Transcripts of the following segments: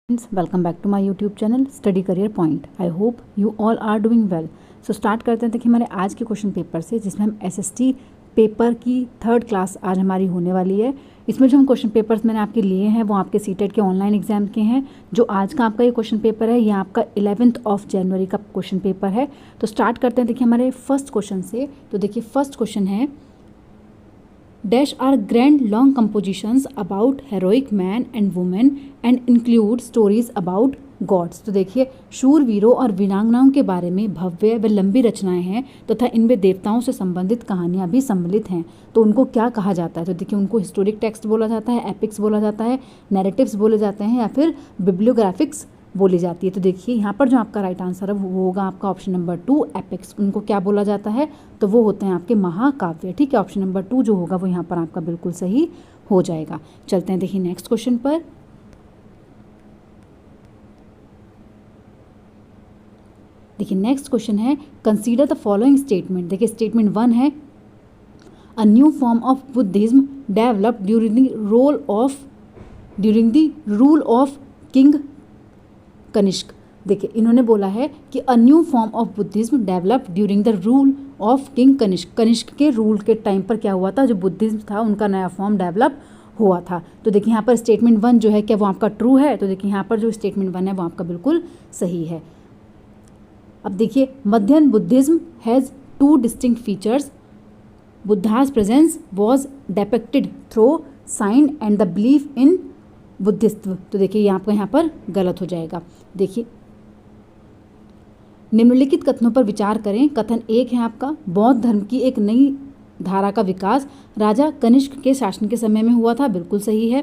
Friends, welcome back to my YouTube channel Study Career Point. I hope you all are doing well. So start करते हैं देखिए हमारे आज के question paper से, जिसमें हम एसएसटी पेपर की 3rd क्लास आज हमारी होने वाली है। इसमें जो हम क्वेश्चन पेपर्स मैंने आपके लिए हैं वो आपके सीटेट के ऑनलाइन एग्जाम के हैं। जो आज का आपका ये क्वेश्चन पेपर है ये आपका 11 जनवरी का क्वेश्चन पेपर है। तो स्टार्ट करते हैं देखिए हमारे फर्स्ट क्वेश्चन से। तो देखिए फर्स्ट क्वेश्चन है, dash are grand long compositions about heroic men and women and include stories about gods. तो देखिए शूरवीरों और वीरांगनाओं के बारे में भव्य व लंबी रचनाएं हैं तथा इनमें देवताओं से संबंधित कहानियां भी सम्मिलित हैं। तो उनको क्या कहा जाता है? तो देखिए उनको हिस्टोरिक टेक्स्ट बोला जाता है, एपिक्स बोला जाता है, नैरेटिव्स बोले जाते हैं या फिर बिब्लियोग्राफिक्स बोली जाती है। तो देखिए यहाँ पर जो आपका राइट आंसर है वो होगा आपका ऑप्शन नंबर 2 एपिक्स। उनको क्या बोला जाता है? तो वो होते हैं आपके महाकाव्य। ठीक है, ऑप्शन नंबर 2 जो होगा वो यहाँ पर आपका बिल्कुल सही हो जाएगा। चलते हैं देखिए नेक्स्ट क्वेश्चन पर। देखिए नेक्स्ट क्वेश्चन है, कंसीडर द फॉलोइंग स्टेटमेंट। देखिए स्टेटमेंट 1 है, a new form of Buddhism developed during the rule of king Kanishka. देखिए इन्होंने बोला है कि a new form of Buddhism developed during the rule of king Kanishka. Kanishka के रूल के टाइम पर क्या हुआ था? जो बुद्धिज्म था उनका नया फॉर्म डेवलप हुआ था। तो देखिए यहाँ पर स्टेटमेंट 1 जो है क्या वो आपका ट्रू है? तो देखिए यहाँ पर जो स्टेटमेंट 1 है वो आपका बिल्कुल सही है। अब देखिए मध्यन Buddhism has 2 distinct features. Buddha's presence was depicted through sign and the belief in Bodhisattva. तो देखिए ये आपका यहाँ पर गलत हो जाएगा। देखिए निम्नलिखित कथनों पर विचार करें। कथन 1 है आपका, बौद्ध धर्म की एक नई धारा का विकास राजा कनिष्क के शासन के समय में हुआ था। बिल्कुल सही है।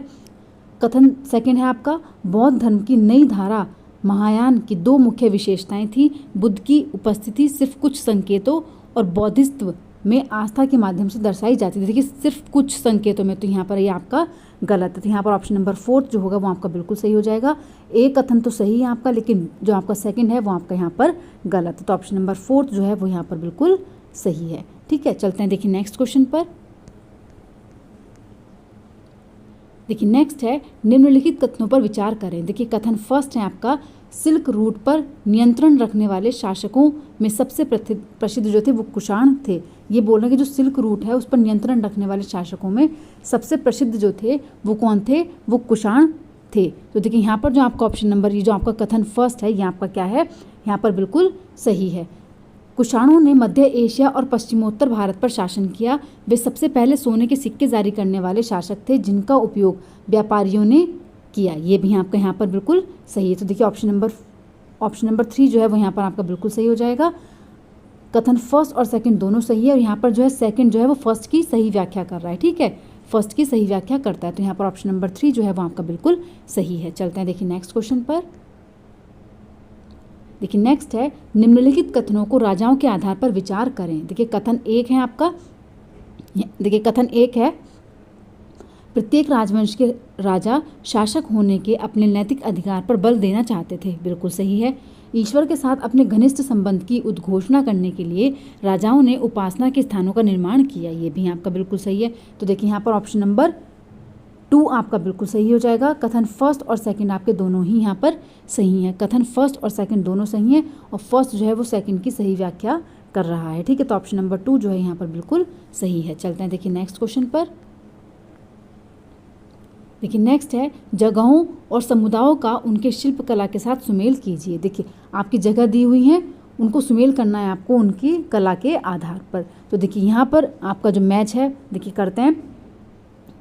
कथन 2 है आपका, बौद्ध धर्म की नई धारा महायान की 2 मुख्य विशेषताएं थी। बुद्ध की उपस्थिति सिर्फ कुछ संकेतों और बौद्धिस्त्व में आस्था के माध्यम से दर्शाई जाती थी। देखिए सिर्फ कुछ संकेतों में, तो यहाँ पर ये आपका गलत है। तो यहाँ पर ऑप्शन नंबर 4 जो होगा वो आपका बिल्कुल सही हो जाएगा। एक कथन तो सही है आपका, लेकिन जो आपका सेकंड है वो आपका यहाँ पर गलत है। तो ऑप्शन नंबर 4 जो है वो यहाँ पर बिल्कुल सही है। ठीक है, चलते हैं देखिए नेक्स्ट क्वेश्चन पर। देखिए नेक्स्ट है, निम्नलिखित कथनों पर विचार करें। देखिए कथन फर्स्ट है आपका, सिल्क रूट पर नियंत्रण रखने वाले शासकों में सबसे प्रसिद्ध जो थे वो कुषाण थे। ये बोल रहे हैं कि जो सिल्क रूट है उस पर नियंत्रण रखने वाले शासकों में सबसे प्रसिद्ध जो थे वो कौन थे? वो कुषाण थे। तो देखिए यहाँ पर जो आपका ऑप्शन नंबर, ये जो आपका कथन फर्स्ट है ये आपका क्या है? यहाँ पर बिल्कुल सही है। कुषाणों ने मध्य एशिया और पश्चिमोत्तर भारत पर शासन किया। वे सबसे पहले सोने के सिक्के जारी करने वाले शासक थे जिनका उपयोग व्यापारियों ने किया। ये भी आपका यहाँ पर बिल्कुल सही है। तो देखिए ऑप्शन नंबर 3 जो है वो यहाँ पर आपका बिल्कुल सही हो जाएगा। कथन फर्स्ट और सेकंड दोनों सही है, और यहाँ पर जो है सेकंड जो है वो फर्स्ट की सही व्याख्या कर रहा है। ठीक है, फर्स्ट की सही व्याख्या करता है। तो यहाँ पर ऑप्शन नंबर 3 जो है वो आपका बिल्कुल सही है। चलते हैं देखिए नेक्स्ट क्वेश्चन पर। देखिए नेक्स्ट है, निम्नलिखित कथनों को राजाओं के आधार पर विचार करें। देखिए कथन 1 है आपका, देखिए कथन 1 है, प्रत्येक राजवंश के राजा शासक होने के अपने नैतिक अधिकार पर बल देना चाहते थे। बिल्कुल सही है। ईश्वर के साथ अपने घनिष्ठ संबंध की उद्घोषणा करने के लिए राजाओं ने उपासना के स्थानों का निर्माण किया। ये भी आपका बिल्कुल सही है। तो देखिए यहाँ पर ऑप्शन नंबर 2 आपका बिल्कुल सही हो जाएगा। कथन फर्स्ट और सेकंड आपके दोनों ही यहाँ पर सही हैं। कथन फर्स्ट और सेकंड दोनों सही हैं, और फर्स्ट जो है वो सेकंड की सही व्याख्या कर रहा है। ठीक है, तो ऑप्शन नंबर 2 जो है यहाँ पर बिल्कुल सही है। चलते हैं देखिए नेक्स्ट क्वेश्चन पर। देखिए नेक्स्ट है, जगहों और समुदायों का उनके शिल्पकला के साथ सुमेल कीजिए। देखिए आपकी जगह दी हुई है, उनको सुमेल करना है आपको उनकी कला के आधार पर। तो देखिए यहाँ पर आपका जो मैच है देखिए करते हैं।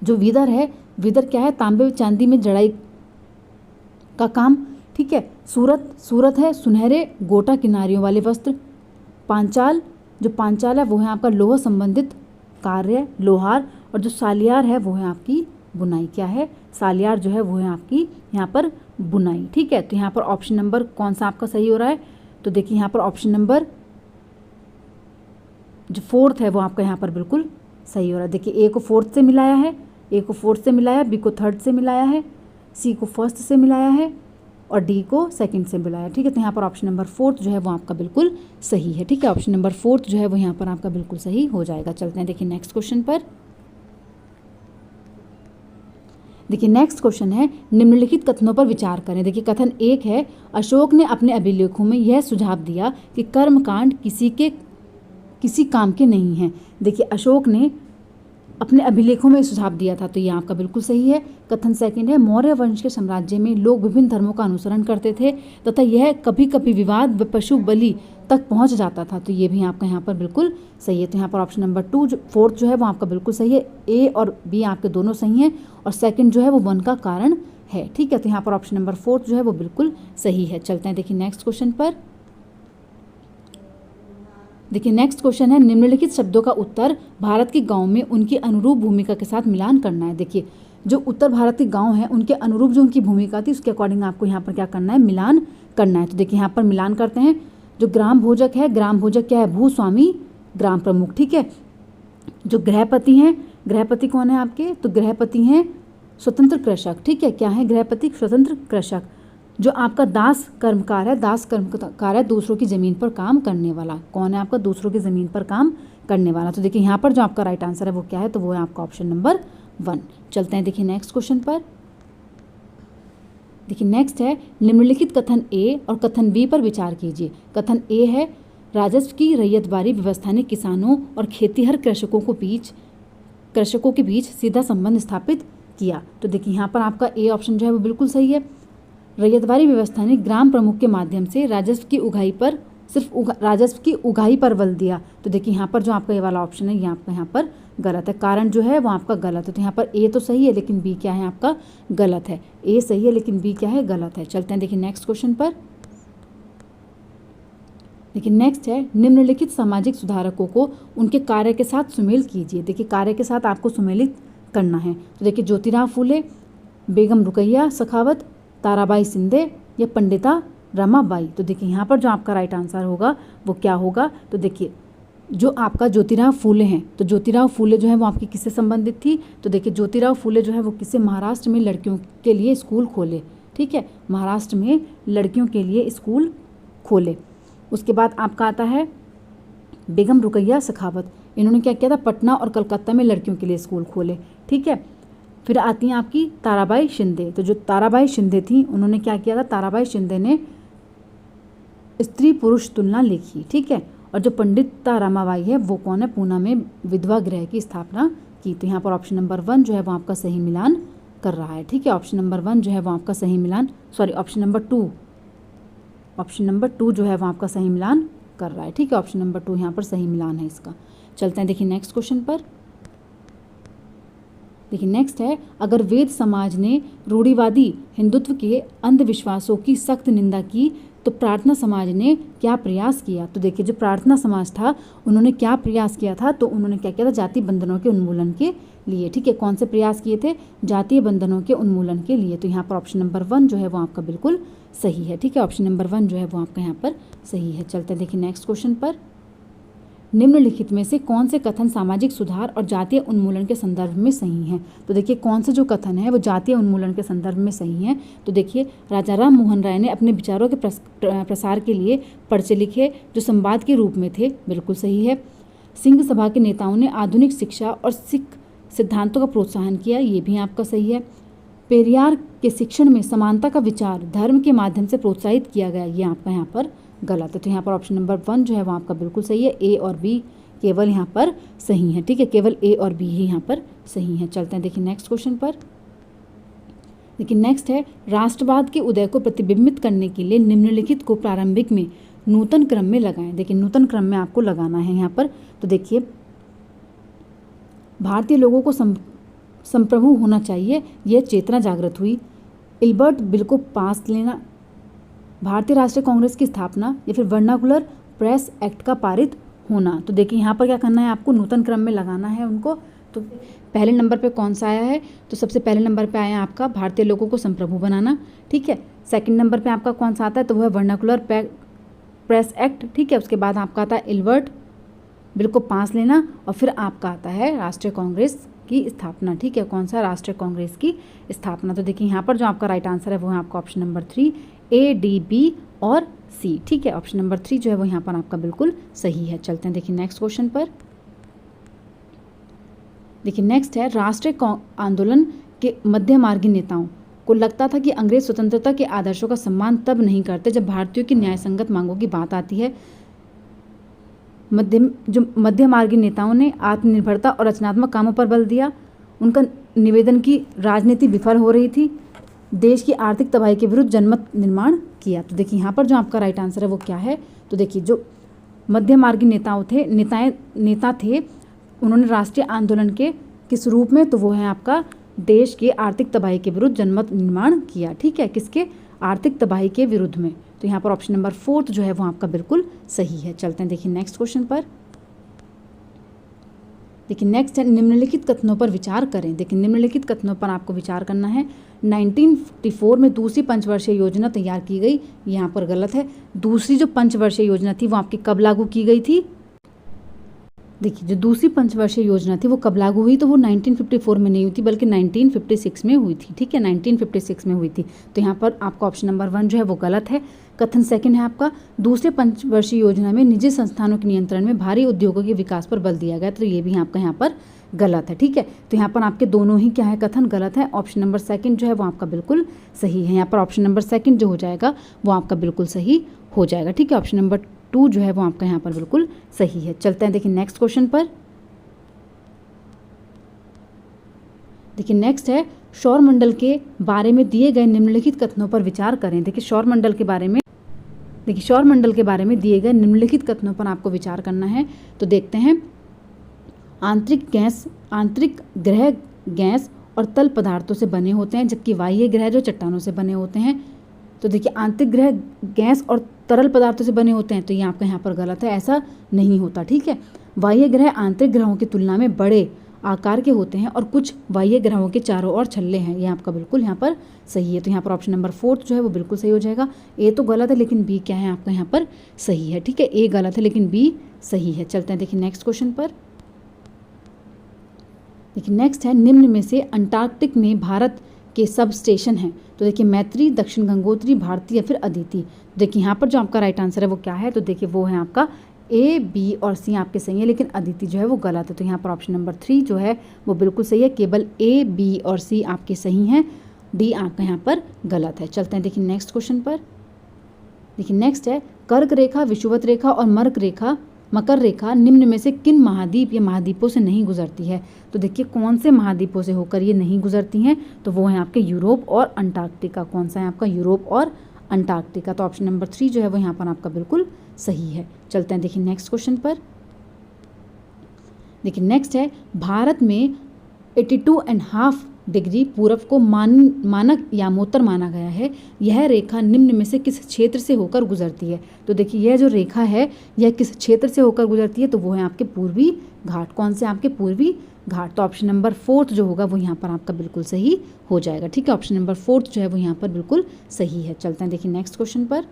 जो विदर है, विदर क्या है? तांबे व चांदी में जड़ाई का काम। ठीक है, सूरत है सुनहरे गोटा किनारियों वाले वस्त्र। पांचाल है वो है आपका लोहा संबंधित कार्य, लोहार। और जो सालियार है वो है आपकी बुनाई। क्या है? सालियार जो है वो है आपकी यहाँ पर बुनाई। ठीक है, तो यहाँ पर ऑप्शन नंबर कौन सा आपका सही हो रहा है? तो देखिए यहाँ पर ऑप्शन नंबर जो 4th है वो आपका यहाँ पर बिल्कुल सही हो रहा है। देखिए ए को 4th से मिलाया है, ए को 4th से मिलाया, बी को 3rd से मिलाया है, सी को 1st से मिलाया है, और डी को 2nd से मिलाया। ठीक है, तो यहाँ पर ऑप्शन नंबर 4th जो है वो आपका बिल्कुल सही है। ठीक है, ऑप्शन नंबर 4th जो है वो यहाँ पर आपका बिल्कुल सही हो जाएगा। चलते हैं देखिए नेक्स्ट क्वेश्चन पर। देखिए नेक्स्ट क्वेश्चन है, निम्नलिखित कथनों पर विचार करें। देखिए कथन 1 है, अशोक ने अपने अभिलेखों में यह सुझाव दिया कि कर्मकांड किसी काम के नहीं हैं। देखिए अशोक ने अपने अभिलेखों में सुझाव दिया था, तो ये आपका बिल्कुल सही है। कथन 2 है, मौर्य वंश के साम्राज्य में लोग विभिन्न धर्मों का अनुसरण करते थे तथा यह कभी कभी विवाद व पशु बलि तक पहुंच जाता था, तो ये भी आपका यहाँ पर बिल्कुल सही है। तो यहाँ पर ऑप्शन नंबर 4 जो है वो आपका बिल्कुल सही है। ए और बी आपके दोनों सही हैं और सेकंड जो है वो वन का कारण है। ठीक है, तो यहाँ पर ऑप्शन नंबर 4 जो है वो बिल्कुल सही है। चलते हैं देखिए नेक्स्ट क्वेश्चन पर। देखिए नेक्स्ट क्वेश्चन है, निम्नलिखित शब्दों का उत्तर भारत के गांव में उनकी अनुरूप भूमिका के साथ मिलान करना है। देखिए जो उत्तर भारत के गांव हैं उनके अनुरूप जो उनकी भूमिका थी उसके अकॉर्डिंग आपको यहाँ पर क्या करना है, मिलान करना है। तो देखिए यहाँ पर मिलान करते हैं। जो ग्राम भोजक है, ग्राम भोजक क्या है, भूस्वामी ग्राम प्रमुख। ठीक है, जो गृहपति हैं, गृहपति कौन है आपके, तो गृहपति हैं स्वतंत्र कृषक। ठीक है, क्या है गृहपति, स्वतंत्र कृषक। जो आपका दास कर्मकार है, दास कर्मकार है दूसरों की ज़मीन पर काम करने वाला। कौन है आपका, दूसरों की ज़मीन पर काम करने वाला। तो देखिए यहाँ पर जो आपका राइट आंसर है वो क्या है, तो वो है आपका ऑप्शन नंबर 1। चलते हैं देखिए नेक्स्ट क्वेश्चन पर। देखिए नेक्स्ट है, निम्नलिखित कथन ए और कथन बी पर विचार कीजिए। कथन ए है, राजस्व की रैयतवारी व्यवस्था ने किसानों और खेतीहर कृषकों के बीच सीधा संबंध स्थापित किया। तो देखिए यहाँ पर आपका ए ऑप्शन जो है वो बिल्कुल सही है। रैयतवारी व्यवस्था ने ग्राम प्रमुख के माध्यम से राजस्व की उगाही पर बल दिया। तो देखिए यहाँ पर जो आपका ये वाला ऑप्शन है ये आपका यहाँ पर गलत है। कारण जो है वो आपका गलत है। तो यहाँ पर ए तो सही है लेकिन बी क्या है आपका गलत है। ए सही है लेकिन बी क्या है, गलत है। चलते हैं देखिए नेक्स्ट क्वेश्चन पर। देखिए नेक्स्ट है, निम्नलिखित सामाजिक सुधारकों को उनके कार्य के साथ सुमेल कीजिए। देखिए कार्य के साथ आपको सुमेलित करना है। तो देखिए ज्योतिराव फूले, बेगम रुकैया सखावत, ताराबाई शिंदे या पंडिता रमाबाई। तो देखिए यहाँ पर जो आपका राइट आंसर होगा वो क्या होगा, तो देखिए जो आपका ज्योतिराव फूले हैं, तो ज्योतिराव फूले जो है वो आपकी किससे संबंधित थी, तो देखिए ज्योतिराव फूले जो है वो किससे, महाराष्ट्र में लड़कियों के लिए स्कूल खोले। ठीक है, महाराष्ट्र में लड़कियों के लिए स्कूल खोले। उसके बाद आपका आता है बेगम रुकैया सखावत। इन्होंने क्या किया था, पटना और कलकत्ता में लड़कियों के लिए स्कूल खोले। ठीक है, फिर आती हैं आपकी ताराबाई शिंदे। तो जो ताराबाई शिंदे थी उन्होंने क्या किया था, ताराबाई शिंदे ने स्त्री पुरुष तुलना लिखी। ठीक है, और जो पंडिता रमाबाई है वो कौन है, पूना में विधवा गृह की स्थापना की। तो यहाँ पर ऑप्शन नंबर 1 जो है वो आपका सही मिलान कर रहा है। ठीक है, ऑप्शन नंबर 1 जो है वो आपका सही मिलान, ऑप्शन नंबर 2 जो है वो आपका सही मिलान कर रहा है। ठीक है, ऑप्शन नंबर 2 यहाँ पर सही मिलान है इसका। चलते हैं देखिए नेक्स्ट क्वेश्चन पर। देखिए नेक्स्ट है, अगर वेद समाज ने रूढ़िवादी हिंदुत्व के अंधविश्वासों की सख्त निंदा की तो प्रार्थना समाज ने क्या प्रयास किया। तो देखिए जो प्रार्थना समाज था उन्होंने क्या प्रयास किया था, तो उन्होंने क्या किया था, जातीय बंधनों के उन्मूलन के लिए। ठीक है, कौन से प्रयास किए थे, जातीय बंधनों के उन्मूलन के लिए। तो यहाँ पर ऑप्शन नंबर 1 जो है वो आपका बिल्कुल सही है। ठीक है, ऑप्शन नंबर 1 जो है वो आपका यहाँ पर सही है। चलते हैं देखिए नेक्स्ट क्वेश्चन पर। निम्नलिखित में से कौन से कथन सामाजिक सुधार और जातीय उन्मूलन के संदर्भ में सही हैं। तो देखिए कौन से जो कथन है वो जातीय उन्मूलन के संदर्भ में सही हैं। तो देखिए राजा राम मोहन राय ने अपने विचारों के प्रसार के लिए पर्चे लिखे जो संवाद के रूप में थे, बिल्कुल सही है। सिंह सभा के नेताओं ने आधुनिक शिक्षा और सिख सिद्धांतों का प्रोत्साहन किया, ये भी आपका सही है। पेरियार के शिक्षण में समानता का विचार धर्म के माध्यम से प्रोत्साहित किया गया, ये आपका यहाँ पर गलत है। तो यहाँ पर ऑप्शन नंबर 1 जो है वो आपका बिल्कुल सही है। ए और बी केवल यहाँ पर सही है। ठीक है, केवल ए और बी ही यहाँ पर सही है। चलते हैं देखिए नेक्स्ट क्वेश्चन पर। देखिए नेक्स्ट है, राष्ट्रवाद के उदय को प्रतिबिंबित करने के लिए निम्नलिखित को प्रारंभिक में नूतन क्रम में लगाएं। देखिए नूतन क्रम में आपको लगाना है यहाँ पर। तो देखिए भारतीय लोगों को संप्रभु होना चाहिए, यह चेतना जागृत हुई। इल्बर्ट बिल को पास लेना, भारतीय राष्ट्रीय कांग्रेस की स्थापना, या फिर वर्नाकुलर प्रेस एक्ट का पारित होना। तो देखिए यहाँ पर क्या करना है, आपको नूतन क्रम में लगाना है उनको। तो पहले नंबर पे कौन सा आया है, तो सबसे पहले नंबर पे आया आपका भारतीय लोगों को संप्रभु बनाना। ठीक है, सेकंड नंबर पे आपका कौन सा आता है, तो वो है वर्नाकुलर प्रेस एक्ट। ठीक है, उसके बाद आपका आता है इल्बर्ट बिल को पास लेना, और फिर आपका आता है राष्ट्रीय कांग्रेस की स्थापना। ठीक है, कौन सा, राष्ट्रीय कांग्रेस की स्थापना। तो देखिए यहाँ पर जो आपका राइट आंसर है वो है आपका ऑप्शन नंबर 3, ए, डी, बी और सी। ठीक है, ऑप्शन नंबर 3 जो है वो यहाँ पर आपका बिल्कुल सही है। चलते हैं देखिए नेक्स्ट क्वेश्चन पर। देखिए नेक्स्ट है, राष्ट्रीय आंदोलन के मध्यमार्गी नेताओं को लगता था कि अंग्रेज स्वतंत्रता के आदर्शों का सम्मान तब नहीं करते जब भारतीयों की न्यायसंगत मांगों की बात आती है। मध्यमार्गी नेताओं ने आत्मनिर्भरता और रचनात्मक कामों पर बल दिया। उनका निवेदन की राजनीति विफल हो रही थी। देश की आर्थिक तबाही के विरुद्ध जनमत निर्माण किया। तो देखिए यहाँ पर जो आपका राइट आंसर है वो क्या है, तो देखिए जो मध्यमार्गी नेता थे उन्होंने राष्ट्रीय आंदोलन के किस रूप में, तो वो है आपका देश की आर्थिक तबाही के विरुद्ध जनमत निर्माण किया। ठीक है, किसके, आर्थिक तबाही के विरुद्ध में। तो यहाँ पर ऑप्शन नंबर 4 जो है वो आपका बिल्कुल सही है। चलते हैं देखिए नेक्स्ट क्वेश्चन पर। देखिए नेक्स्ट है निम्नलिखित कथनों पर विचार करें। देखिए निम्नलिखित कथनों पर आपको विचार करना है। 1954 में दूसरी पंचवर्षीय योजना तैयार की गई, यहाँ पर गलत है। दूसरी जो पंचवर्षीय योजना थी वो आपकी कब लागू की गई थी? देखिए जो दूसरी पंचवर्षीय योजना थी वो कब लागू हुई, तो वो 1954 में नहीं हुई थी बल्कि 1956 में हुई थी। ठीक है, 1956 में हुई थी। तो यहाँ पर आपका ऑप्शन नंबर 1 जो है वो गलत है। कथन सेकंड है आपका, दूसरे पंचवर्षीय योजना में निजी संस्थानों के नियंत्रण में भारी उद्योगों के विकास पर बल दिया गया, तो ये भी आपका यहाँ पर गलत है। ठीक है, तो यहाँ पर आपके दोनों ही क्या है, कथन गलत है। ऑप्शन नंबर सेकंड जो है वो आपका बिल्कुल सही है। यहाँ पर ऑप्शन नंबर सेकंड जो हो जाएगा वो आपका बिल्कुल सही हो जाएगा। ठीक है, ऑप्शन नंबर 2 जो है वो आपका यहाँ पर बिल्कुल सही है। चलते हैं देखिए नेक्स्ट क्वेश्चन पर। देखिए नेक्स्ट है सौर मंडल के बारे में दिए गए निम्नलिखित कथनों पर विचार करें। देखिए सौर मंडल के बारे में दिए गए निम्नलिखित कथनों पर आपको विचार करना है। तो देखते हैं, आंतरिक ग्रह गैस और तल पदार्थों से बने होते हैं, जबकि बाह्य ग्रह जो चट्टानों से बने होते हैं। तो देखिए आंतरिक ग्रह गैस और तरल पदार्थों से बने होते हैं, तो ये आपका यहाँ पर गलत है, ऐसा नहीं होता। ठीक है, बाह्य ग्रह आंतरिक ग्रहों की तुलना में बड़े आकार के होते हैं और कुछ बाह्य ग्रहों के चारों ओर छल्ले हैं, ये आपका बिल्कुल यहाँ पर सही है। तो यहाँ पर ऑप्शन नंबर 4 जो है वो बिल्कुल सही हो जाएगा। ए तो गलत है लेकिन बी क्या है आपका यहाँ पर सही है। ठीक है, ए गलत है लेकिन बी सही है। चलते हैं देखिए नेक्स्ट क्वेश्चन पर। देखिए नेक्स्ट है निम्न में से अंटार्कटिक में भारत के सब स्टेशन हैं। तो देखिए मैत्री, दक्षिण गंगोत्री, भारती या फिर अदिति। देखिए यहाँ पर जो आपका राइट आंसर है वो क्या है, तो देखिए वो है आपका ए, बी और सी आपके सही है, लेकिन अदिति जो है वो गलत है। तो यहाँ पर ऑप्शन नंबर 3 जो है वो बिल्कुल सही है। केवल ए, बी और सी आपके सही हैं, डी आपका यहाँ पर गलत है। चलते हैं देखिए नेक्स्ट क्वेश्चन पर। देखिए नेक्स्ट है कर्क रेखा, विषुवत रेखा और मकर रेखा निम्न में से किन महाद्वीप या महाद्वीपों से नहीं गुजरती है। तो देखिए कौन से महाद्वीपों से होकर ये नहीं गुजरती हैं, तो वो है आपके यूरोप और अंटार्कटिका। कौन सा है आपका, यूरोप और अंटार्कटिका। तो ऑप्शन नंबर 3 जो है वो यहाँ पर आपका बिल्कुल सही है। चलते हैं देखिए नेक्स्ट क्वेश्चन पर। देखिए नेक्स्ट है भारत में 82.5 डिग्री पूर्व को मानक यामोत्तर माना गया है। यह रेखा निम्न में से किस क्षेत्र से होकर गुजरती है। तो देखिए यह जो रेखा है यह किस क्षेत्र से होकर गुजरती है, तो वो है आपके पूर्वी घाट। कौन से आपके पूर्वी घाट। तो ऑप्शन नंबर 4 जो होगा वो यहाँ पर आपका बिल्कुल सही हो जाएगा। ठीक है, ऑप्शन नंबर 4 जो है वो यहाँ पर बिल्कुल सही है। चलते हैं देखिए नेक्स्ट क्वेश्चन पर।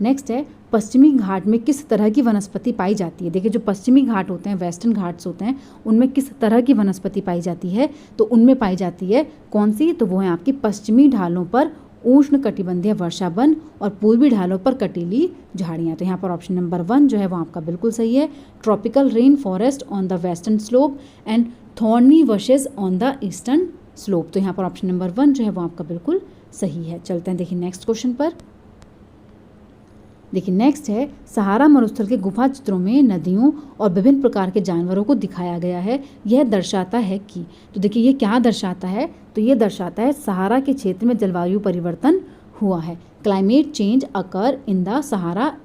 नेक्स्ट है पश्चिमी घाट में किस तरह की वनस्पति पाई जाती है। देखिए जो पश्चिमी घाट होते हैं, वेस्टर्न घाट्स होते हैं, उनमें किस तरह की वनस्पति पाई जाती है, तो उनमें पाई जाती है कौन सी, तो वो है आपकी पश्चिमी ढालों पर उष्ण कटिबंधीय वर्षा वन और पूर्वी ढालों पर कटीली झाड़ियाँ। तो यहाँ पर ऑप्शन नंबर 1 जो है वो आपका बिल्कुल सही है। Tropical rain forest on the western slope and thorny buses on the eastern slope. तो यहाँ पर ऑप्शन नंबर 1 जो है वो आपका बिल्कुल सही है। चलते हैं देखिए नेक्स्ट क्वेश्चन पर। देखिए नेक्स्ट है सहारा मरुस्थल के गुफा चित्रों में नदियों और विभिन्न प्रकार के जानवरों को दिखाया गया है। यह दर्शाता है कि, तो देखिए ये क्या दर्शाता है, तो ये दर्शाता है सहारा के क्षेत्र में जलवायु परिवर्तन हुआ है। Climate change occur in the Sahara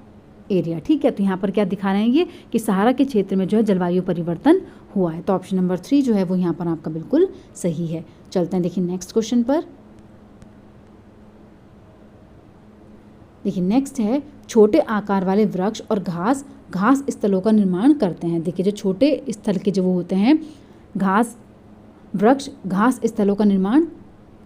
area. ठीक है, तो यहाँ पर क्या दिखा रहे हैं ये कि सहारा के क्षेत्र में जो है जलवायु परिवर्तन हुआ है। तो ऑप्शन नंबर 3 जो है वो यहाँ पर आपका बिल्कुल सही है। चलते हैं देखिए नेक्स्ट क्वेश्चन पर। देखिए नेक्स्ट है छोटे आकार वाले वृक्ष और घास स्थलों का निर्माण करते हैं। देखिए जो छोटे स्थल के जो वो होते हैं वृक्ष घास स्थलों का निर्माण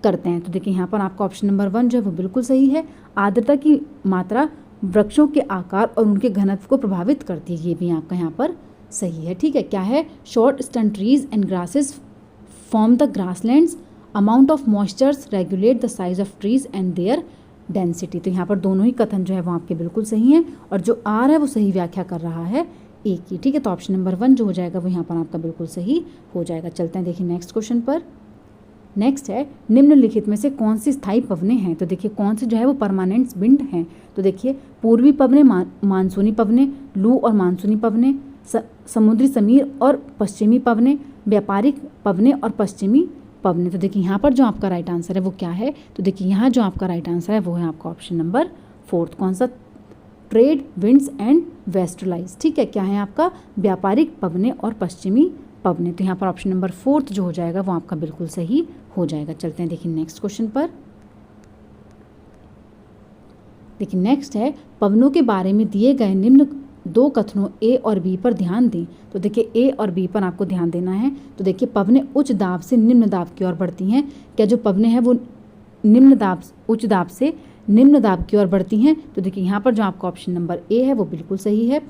करते हैं। तो देखिए यहाँ पर आपका ऑप्शन नंबर 1 जो है वो बिल्कुल सही है। आर्द्रता की मात्रा वृक्षों के आकार और उनके घनत्व को प्रभावित करती है, ये भी आपका यहाँ पर सही है। ठीक है, क्या है, short stern trees and grasses form the grasslands, amount of moistures regulate the size of trees and their density. तो यहाँ पर दोनों ही कथन जो है वो आपके बिल्कुल सही हैं और जो आर है वो सही व्याख्या कर रहा है ए की। ठीक है, तो ऑप्शन नंबर 1 जो हो जाएगा वो यहाँ पर आपका बिल्कुल सही हो जाएगा। चलते हैं देखिए नेक्स्ट क्वेश्चन पर। नेक्स्ट है निम्नलिखित में से कौन सी स्थायी पवनें हैं। तो देखिए कौन सी जो है वो परमानेंट विंड हैं। तो देखिए पूर्वी पवनें, मानसूनी पवनें, लू और मानसूनी पवनें, समुद्री समीर और पश्चिमी पवनें, व्यापारिक पवनें और पश्चिमी पवनें। तो देखिए यहाँ पर जो आपका राइट आंसर है वो क्या है। तो देखिए यहाँ जो आपका राइट आंसर है वो है आपका ऑप्शन नंबर 4। कौन सा? Trade winds and westerlies. ठीक है, क्या है आपका? व्यापारिक पवनें और पश्चिमी पवनें। तो यहाँ पर ऑप्शन नंबर 4 जो हो जाएगा वो आपका बिल्कुल सही हो जाएगा। चलते हैं देखिए नेक्स्ट क्वेश्चन पर। देखिए नेक्स्ट है पवनों के बारे में दिए गए निम्न 2 कथनों ए और बी पर ध्यान दें। तो देखिए ए और बी पर आपको ध्यान देना है। तो देखिए पवनें उच्च दाब से निम्न दाब की ओर बढ़ती हैं। क्या जो पवनें हैं वो उच्च दाब से निम्न दाब की ओर बढ़ती हैं? तो देखिए यहाँ पर जो आपका ऑप्शन नंबर ए है वो बिल्कुल सही है।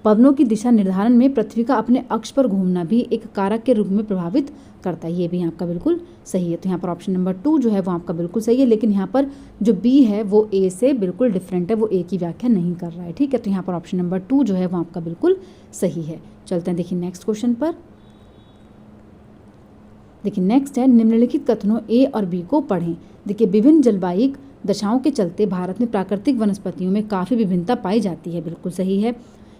पवनों की दिशा निर्धारण में पृथ्वी का अपने अक्ष पर घूमना भी एक कारक के रूप में प्रभावित करता है। ये भी आपका बिल्कुल सही है। तो यहाँ पर ऑप्शन नंबर 2 जो है वो आपका बिल्कुल सही है। लेकिन यहाँ पर जो बी है वो ए से बिल्कुल डिफरेंट है, वो ए की व्याख्या नहीं कर रहा है। ठीक है, तो यहाँ पर ऑप्शन नंबर 2 जो है वो आपका बिल्कुल सही है। चलते हैं देखिए नेक्स्ट क्वेश्चन पर। देखिए नेक्स्ट है निम्नलिखित कथनों ए और बी को पढ़ें। देखिए विभिन्न जलवायु दशाओं के चलते भारत में प्राकृतिक वनस्पतियों में काफ़ी विभिन्नता पाई जाती है। बिल्कुल सही है।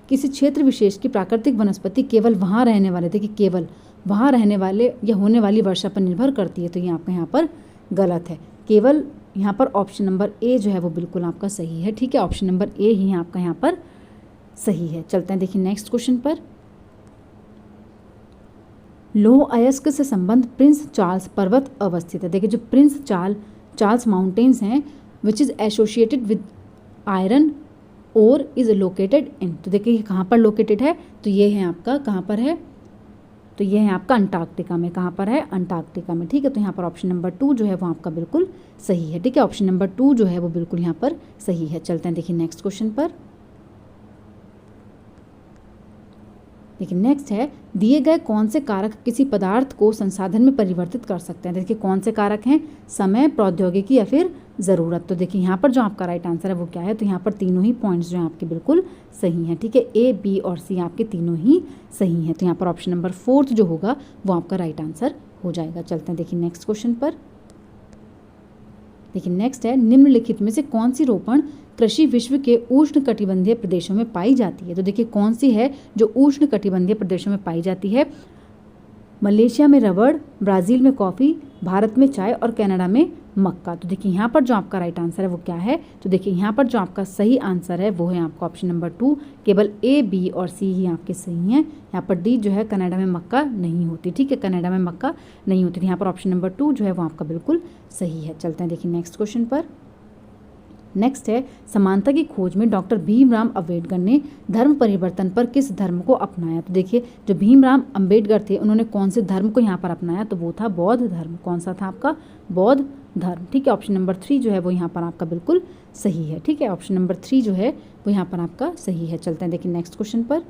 किसी क्षेत्र विशेष की प्राकृतिक वनस्पति केवल वहाँ रहने वाले, देखिए केवल वहाँ रहने वाले या होने वाली वर्षा पर निर्भर करती है। तो ये आपका यहाँ पर गलत है। केवल यहाँ पर ऑप्शन नंबर ए जो है वो बिल्कुल आपका सही है। ठीक है, ऑप्शन नंबर ए ही आपका यहाँ पर सही है। चलते हैं देखिए नेक्स्ट क्वेश्चन पर। लौह अयस्क से संबंध प्रिंस चार्ल्स पर्वत अवस्थित है। देखिए जो प्रिंस चार्ल्स माउंटेन्स हैं which is associated with iron और इज लोकेटेड इन। तो देखिए कहाँ पर लोकेटेड है? तो ये है आपका कहाँ पर है? तो ये है आपका अंटार्कटिका में। कहाँ पर है? अंटार्कटिका में। ठीक है, तो यहाँ पर ऑप्शन नंबर 2 जो है वो आपका बिल्कुल सही है। ठीक है, ऑप्शन नंबर 2 जो है वो बिल्कुल यहाँ पर सही है। चलते हैं देखिए नेक्स्ट क्वेश्चन पर। देखिए नेक्स्ट है दिए गए कौन से कारक किसी पदार्थ को संसाधन में परिवर्तित कर सकते हैं। देखिए कौन से कारक हैं? समय, प्रौद्योगिकी या फिर ज़रूरत। तो देखिए यहाँ पर जो आपका राइट आंसर है वो क्या है? तो यहाँ पर तीनों ही पॉइंट्स जो हैं आपके बिल्कुल सही हैं। ठीक है, ए, बी और सी आपके तीनों ही सही हैं। तो यहाँ पर ऑप्शन नंबर 4 जो होगा वो आपका राइट आंसर हो जाएगा। चलते हैं देखिए नेक्स्ट क्वेश्चन पर। देखिए नेक्स्ट है निम्नलिखित में से कौन सी रोपण कृषि विश्व के उष्ण कटिबंधीय प्रदेशों में पाई जाती है। तो देखिए कौन सी है जो उष्ण कटिबंधीय प्रदेशों में पाई जाती है? मलेशिया में रबड़, ब्राज़ील में कॉफ़ी, भारत में चाय और कनाडा में मक्का। तो देखिए यहाँ पर जो आपका राइट आंसर है वो क्या है? तो देखिए यहाँ पर जो आपका सही आंसर है वो है आपका ऑप्शन नंबर 2। केवल ए, बी और सी ही आपके सही हैं। यहाँ पर डी जो है कनाडा में मक्का नहीं होती। ठीक है, कनाडा में मक्का नहीं होती। यहाँ पर ऑप्शन नंबर 2 जो है वो आपका बिल्कुल सही है। चलते हैं देखिए नेक्स्ट क्वेश्चन पर। नेक्स्ट है समानता की खोज में डॉक्टर भीमराव अम्बेडकर ने धर्म परिवर्तन पर किस धर्म को अपनाया। तो देखिए जो भीमराव अम्बेडकर थे उन्होंने कौन से धर्म को यहाँ पर अपनाया? तो वो था बौद्ध धर्म। कौन सा था आपका? बौद्ध धर्म। ठीक है, ऑप्शन नंबर 3 जो है वो यहाँ पर आपका बिल्कुल सही है। ठीक है, ऑप्शन नंबर 3 जो है वो यहाँ पर आपका सही है। चलते हैं देखिए नेक्स्ट क्वेश्चन पर।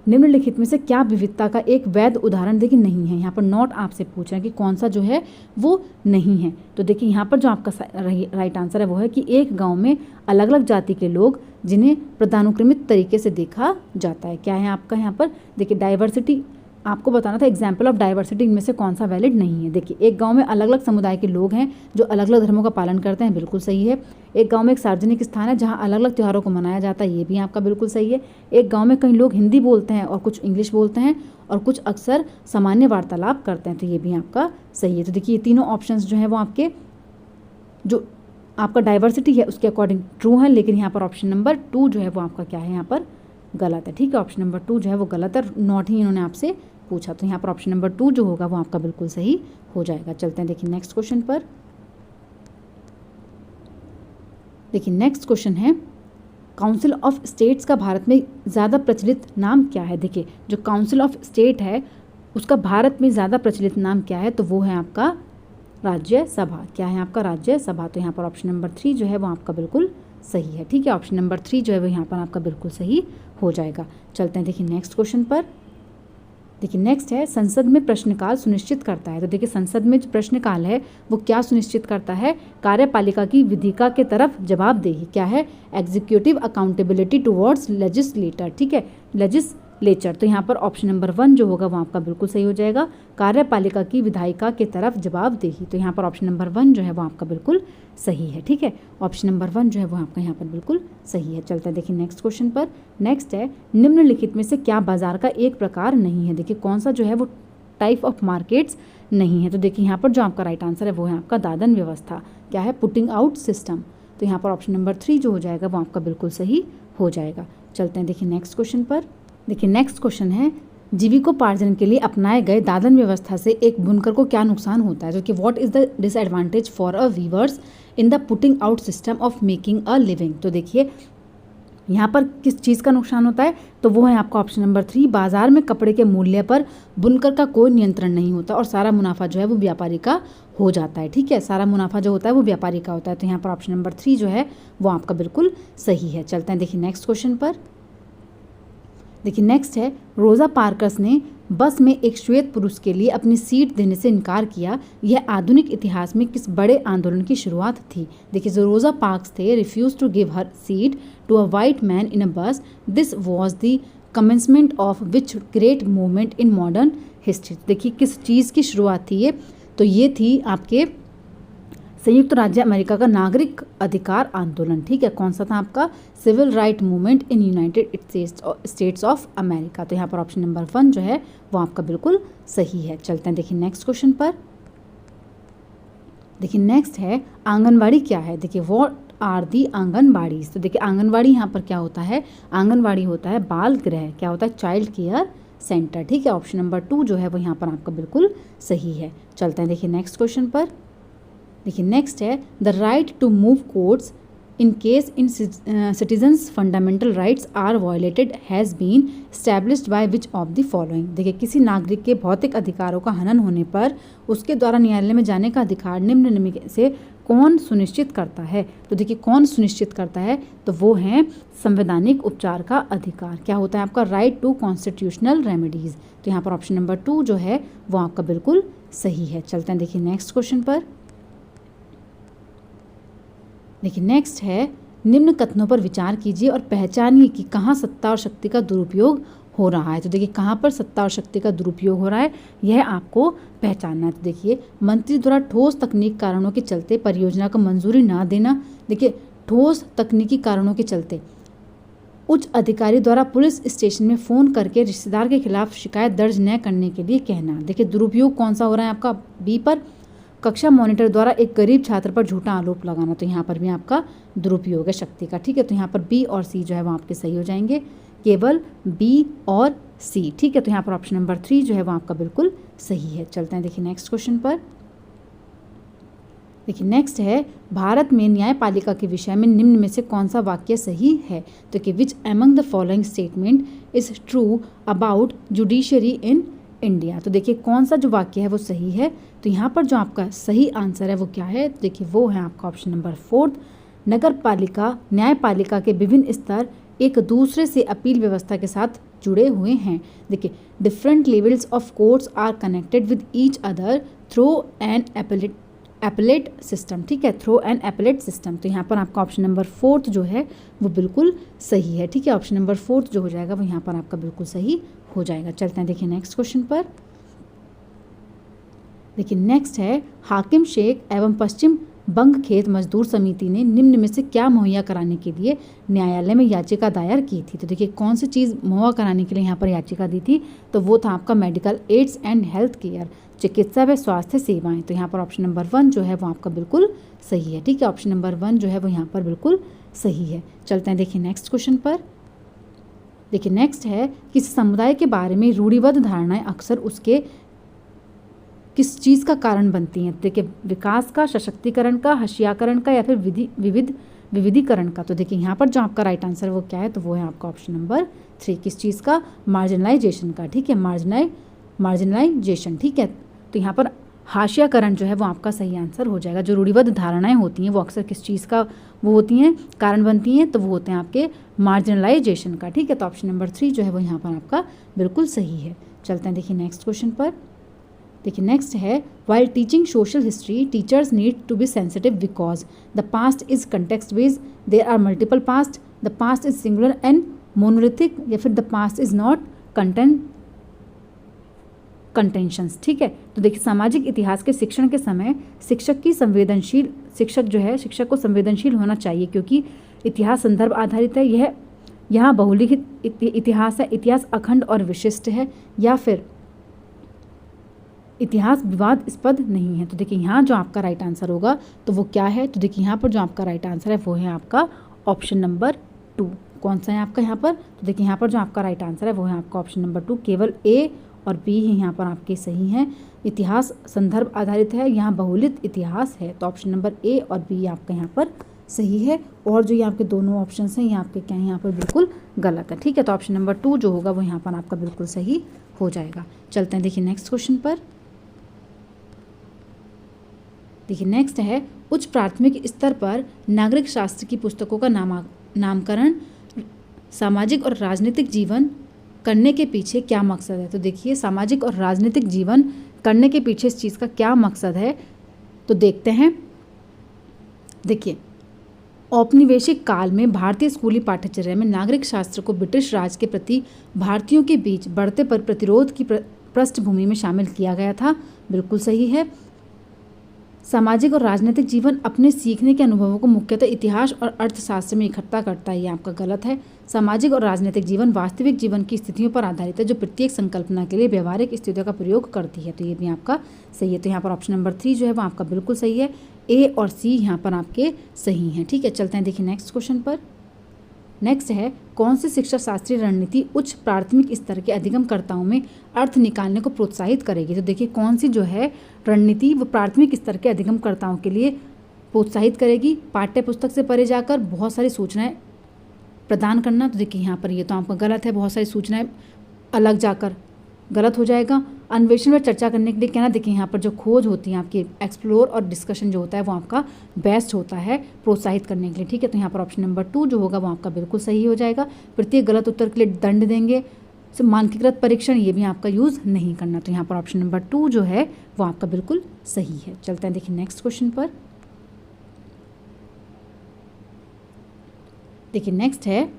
निम्नलिखित में से क्या विविधता का एक वैध उदाहरण देखिए नहीं है? यहाँ पर नॉट आपसे पूछ रहा है कि कौन सा जो है वो नहीं है। तो देखिए यहाँ पर जो आपका राइट आंसर है वो है कि एक गांव में अलग अलग जाति के लोग जिन्हें पदानुक्रमित तरीके से देखा जाता है। क्या है आपका यहाँ पर? देखिए डाइवर्सिटी आपको बताना था, एग्जाम्पल ऑफ डाइवर्सिटी इनमें से कौन सा वैलिड नहीं है। देखिए एक गांव में अलग अलग समुदाय के लोग हैं जो अलग अलग धर्मों का पालन करते हैं। बिल्कुल सही है। एक गांव में एक सार्वजनिक स्थान है जहां अलग अलग त्योहारों को मनाया जाता है। ये भी आपका बिल्कुल सही है। एक गांव में कई लोग हिंदी बोलते हैं और कुछ इंग्लिश बोलते हैं और कुछ अक्सर सामान्य वार्तालाप करते हैं। तो ये भी आपका सही है। तो देखिए ये तीनों ऑप्शंस जो हैं वो आपके जो आपका डाइवर्सिटी है उसके अकॉर्डिंग ट्रू है। लेकिन यहाँ पर ऑप्शन नंबर 2 जो है वो आपका क्या है? यहाँ पर गलत है। ठीक है, ऑप्शन नंबर 2 जो है वो गलत है। नॉट ही इन्होंने आपसे पूछा। तो यहाँ पर ऑप्शन नंबर 2 जो होगा वो आपका बिल्कुल सही हो जाएगा। चलते हैं देखिए नेक्स्ट क्वेश्चन पर। देखिए नेक्स्ट क्वेश्चन है काउंसिल ऑफ स्टेट्स का भारत में ज़्यादा प्रचलित नाम क्या है? देखिए जो काउंसिल ऑफ स्टेट है उसका भारत में ज़्यादा प्रचलित नाम क्या है? तो वो है आपका राज्यसभा। क्या है आपका? राज्यसभा। तो यहाँ पर ऑप्शन नंबर 3 जो है वो आपका बिल्कुल सही है। ठीक है, ऑप्शन नंबर 3 जो है वो यहाँ पर आपका बिल्कुल सही हो जाएगा। चलते हैं देखिए नेक्स्ट क्वेश्चन पर। देखिए नेक्स्ट है संसद में प्रश्नकाल सुनिश्चित करता है। तो देखिए संसद में जो प्रश्नकाल है वो क्या सुनिश्चित करता है? कार्यपालिका की विधिका के तरफ जवाबदेही। क्या है? Executive accountability towards legislator. ठीक है, लेजिस्लेचर। तो यहाँ पर ऑप्शन नंबर 1 जो होगा वो आपका बिल्कुल सही हो जाएगा। कार्यपालिका की विधायिका के तरफ जवाबदेही, तो यहाँ पर ऑप्शन नंबर 1 जो है वो आपका बिल्कुल सही है। ठीक है, ऑप्शन नंबर 1 जो है वो आपका यहाँ पर बिल्कुल सही है। चलते हैं देखिए नेक्स्ट क्वेश्चन पर। नेक्स्ट है, निम्नलिखित में से क्या बाजार का एक प्रकार नहीं है। देखिए कौन सा जो है वो टाइप ऑफ मार्केट्स नहीं है। तो देखिए यहाँ पर जो आपका राइट आंसर है वो है आपका दादन व्यवस्था, क्या है, पुटिंग आउट सिस्टम। तो यहाँ पर ऑप्शन नंबर 3 जो हो जाएगा वो आपका बिल्कुल सही हो जाएगा। चलते हैं देखिए नेक्स्ट क्वेश्चन पर। देखिए नेक्स्ट क्वेश्चन है, जीविकोपार्जन के लिए अपनाए गए दादन व्यवस्था से एक बुनकर को क्या नुकसान होता है। जो कि what is the disadvantage for a viewers in the putting out system of making a living. तो देखिए यहाँ पर किस चीज़ का नुकसान होता है, तो वो है आपका ऑप्शन नंबर 3, बाजार में कपड़े के मूल्य पर बुनकर का कोई नियंत्रण नहीं होता और सारा मुनाफा जो है वो व्यापारी का हो जाता है। ठीक है, सारा मुनाफा जो होता है वो व्यापारी का होता है। तो यहाँ पर ऑप्शन नंबर 3 जो है वो आपका बिल्कुल सही है। चलते हैं देखिए नेक्स्ट क्वेश्चन पर। देखिए नेक्स्ट है, रोज़ा पार्कर्स ने बस में एक श्वेत पुरुष के लिए अपनी सीट देने से इनकार किया। यह आधुनिक इतिहास में किस बड़े आंदोलन की शुरुआत थी। देखिए जो रोज़ा पार्क्स थे refuse to give her seat to a white man in a bus. This was the commencement of which great movement in modern history. देखिए किस चीज़ की शुरुआत थी ये, तो ये थी आपके संयुक्त राज्य अमेरिका का नागरिक अधिकार आंदोलन। ठीक है, कौन सा था आपका, civil right movement in United States of America. तो यहाँ पर ऑप्शन नंबर 1 जो है वो आपका बिल्कुल सही है। चलते हैं देखिए नेक्स्ट क्वेश्चन पर। देखिए नेक्स्ट है, आंगनवाड़ी क्या है। देखिए व्हाट आर दी आंगनबाड़ी। तो देखिए आंगनवाड़ी यहाँ पर क्या होता है, आंगनवाड़ी होता है बाल गृह, क्या होता है, चाइल्ड केयर सेंटर। ठीक है, ऑप्शन नंबर 2 जो है वो यहाँ पर आपका बिल्कुल सही है। चलते हैं देखिए नेक्स्ट क्वेश्चन पर। देखिए नेक्स्ट है, the right to move courts in case in citizens fundamental rights are violated has been established by which of the following. देखिए किसी नागरिक के भौतिक अधिकारों का हनन होने पर उसके द्वारा न्यायालय में जाने का अधिकार निम्न में से कौन सुनिश्चित करता है। तो देखिए कौन सुनिश्चित करता है, तो वो है संवैधानिक उपचार का अधिकार, क्या होता है आपका, राइट टू कॉन्स्टिट्यूशनल रेमेडीज। तो यहाँ पर ऑप्शन नंबर 2 जो है वो आपका बिल्कुल सही है। चलते हैं देखिए नेक्स्ट क्वेश्चन पर। देखिए नेक्स्ट है, निम्न कथनों पर विचार कीजिए और पहचानिए कि कहाँ सत्ता और शक्ति का दुरुपयोग हो रहा है। तो देखिए कहाँ पर सत्ता और शक्ति का दुरुपयोग हो रहा है यह आपको पहचानना है। तो देखिए मंत्री द्वारा ठोस तकनीक कारणों के चलते परियोजना को मंजूरी ना देना। देखिए ठोस तकनीकी कारणों के चलते उच्च अधिकारी द्वारा पुलिस स्टेशन में फ़ोन करके रिश्तेदार के खिलाफ शिकायत दर्ज न करने के लिए कहना। देखिए दुरुपयोग कौन सा हो रहा है आपका, बी पर, कक्षा मॉनिटर द्वारा एक गरीब छात्र पर झूठा आरोप लगाना। तो यहाँ पर भी आपका दुरुपयोग है शक्ति का। ठीक है, तो यहाँ पर बी और सी जो है वो आपके सही हो जाएंगे, केवल बी और सी। ठीक है, तो यहाँ पर ऑप्शन नंबर 3 जो है वो आपका बिल्कुल सही है। चलते हैं देखिए नेक्स्ट क्वेश्चन पर। देखिए नेक्स्ट है, भारत में न्यायपालिका के विषय में निम्न में से कौन सा वाक्य सही है। तो कि which among the following statement is true about judiciary in India. तो देखिए कौन सा जो वाक्य है वो सही है। तो यहाँ पर जो आपका सही आंसर है वो क्या है, तो देखिए वो है आपका ऑप्शन नंबर 4, नगर पालिका न्यायपालिका के विभिन्न स्तर एक दूसरे से अपील व्यवस्था के साथ जुड़े हुए हैं। देखिए different levels of courts are connected with each other through an appellate system. ठीक है, थ्रू एन एपेलेट सिस्टम। तो यहाँ पर आपका ऑप्शन नंबर 4 जो है वो बिल्कुल सही है। ठीक है, ऑप्शन नंबर 4 जो हो जाएगा वो यहाँ पर आपका बिल्कुल सही हो जाएगा। चलते हैं देखिए नेक्स्ट क्वेश्चन पर। देखिए नेक्स्ट है, हाकिम शेख एवं पश्चिम बंग खेत मजदूर समिति ने निम्न में से क्या मुहैया कराने के लिए न्यायालय में याचिका दायर की थी। तो देखिए कौन सी चीज़ मुहैया कराने के लिए यहाँ पर याचिका दी थी, तो वो था आपका medical aids and health care, चिकित्सा व स्वास्थ्य सेवाएं। तो यहाँ पर ऑप्शन नंबर 1 जो है वो आपका बिल्कुल सही है। ठीक है, ऑप्शन नंबर 1 जो है वो यहाँ पर बिल्कुल सही है। चलते हैं देखिए नेक्स्ट क्वेश्चन पर। देखिए नेक्स्ट है, किसी समुदाय के बारे में रूढ़िबद्ध धारणाएं अक्सर उसके किस चीज़ का कारण बनती हैं। देखिए विकास का, सशक्तिकरण का, हशियाकरण का, या फिर विविधीकरण का। तो देखिए यहाँ पर जो आपका राइट आंसर वो क्या है, तो वो है आपका ऑप्शन नंबर 3, किस चीज़ का, मार्जिनलाइजेशन का। ठीक है, मार्जिनलाइजेशन। ठीक है, तो यहाँ पर हाशियाकरण जो है वो आपका सही आंसर हो जाएगा। जो रूढ़िबद्ध धारणाएं होती हैं वो अक्सर किस चीज़ का वो होती हैं, कारण बनती हैं, तो वो होते हैं आपके मार्जिनलाइजेशन का। ठीक है, तो ऑप्शन नंबर 3 जो है वो यहाँ पर आपका बिल्कुल सही है। चलते हैं देखिए नेक्स्ट क्वेश्चन पर। देखिए नेक्स्ट है, while teaching social history teachers need to be sensitive because the past is context based, there are multiple past, the past is singular and monolithic, या फिर the past is not contentions. ठीक है, तो देखिए सामाजिक इतिहास के शिक्षण के समय शिक्षक को संवेदनशील होना चाहिए, क्योंकि इतिहास संदर्भ आधारित है। यह यहाँ बहुलिखित इतिहास है, इतिहास अखंड और विशिष्ट है, या फिर इतिहास विवादास्पद नहीं है। तो देखिए यहाँ जो आपका राइट आंसर होगा तो वो क्या है, तो देखिए यहाँ पर जो आपका राइट आंसर है वो है आपका ऑप्शन नंबर 2। कौन सा है आपका यहाँ पर, तो देखिए यहाँ पर जो आपका राइट आंसर है वो है आपका ऑप्शन नंबर 2। केवल ए और बी ही यहाँ पर आपके सही हैं। इतिहास संदर्भ आधारित है, यहाँ बहुलित इतिहास है, तो ऑप्शन नंबर ए और बी आपका यहाँ पर सही है। और जो ये आपके दोनों ऑप्शंस हैं ये आपके क्या है, यहाँ पर बिल्कुल गलत है। ठीक है, तो ऑप्शन नंबर 2 जो होगा वो यहाँ पर आपका बिल्कुल सही हो जाएगा। चलते हैं देखिए नेक्स्ट क्वेश्चन पर। देखिए नेक्स्ट है, उच्च प्राथमिक स्तर पर नागरिक शास्त्र की पुस्तकों का नामकरण सामाजिक और राजनीतिक जीवन करने के पीछे क्या मकसद है। तो देखिए सामाजिक और राजनीतिक जीवन करने के पीछे इस चीज़ का क्या मकसद है, तो देखते हैं। देखिए औपनिवेशिक काल में भारतीय स्कूली पाठ्यचर्या में नागरिक शास्त्र को ब्रिटिश राज के प्रति भारतीयों के बीच बढ़ते पर प्रतिरोध की पृष्ठभूमि में शामिल किया गया था, बिल्कुल सही है। सामाजिक और राजनीतिक जीवन अपने सीखने के अनुभवों को मुख्यतः इतिहास और अर्थशास्त्र में इकट्ठा करता है, ये आपका गलत है। सामाजिक और राजनीतिक जीवन वास्तविक जीवन की स्थितियों पर आधारित है, जो प्रत्येक संकल्पना के लिए व्यवहारिक स्थितियों का प्रयोग करती है, तो ये भी आपका सही है। तो यहाँ पर ऑप्शन नंबर 3 जो है वो आपका बिल्कुल सही है। ए और सी यहाँ पर आपके सही हैं। ठीक है, चलते हैं देखिए नेक्स्ट क्वेश्चन पर। नेक्स्ट है, कौन सी शिक्षा शास्त्रीय रणनीति उच्च प्राथमिक स्तर के अधिगमकर्ताओं में अर्थ निकालने को प्रोत्साहित करेगी। तो देखिए कौन सी जो है रणनीति वो प्राथमिक स्तर के अधिगमकर्ताओं के लिए प्रोत्साहित करेगी, पाठ्य पुस्तक से परे जाकर बहुत सारी सूचनाएं प्रदान करना। तो देखिए यहाँ पर ये तो आपका गलत है, बहुत सारी सूचनाएं अलग जाकर गलत हो जाएगा। अन्वेषण में चर्चा करने के लिए कहना, देखिए यहाँ पर जो खोज होती है आपकी एक्सप्लोर और डिस्कशन जो होता है वो आपका बेस्ट होता है प्रोत्साहित करने के लिए। ठीक है, तो यहाँ पर ऑप्शन नंबर 2 जो होगा वो आपका बिल्कुल सही हो जाएगा। प्रत्येक गलत उत्तर के लिए दंड देंगे। मानकीकृत परीक्षण ये भी आपका यूज़ नहीं करना, तो यहाँ पर ऑप्शन नंबर 2 जो है वो आपका बिल्कुल सही है। चलते हैं देखिए नेक्स्ट क्वेश्चन पर। देखिए नेक्स्ट है,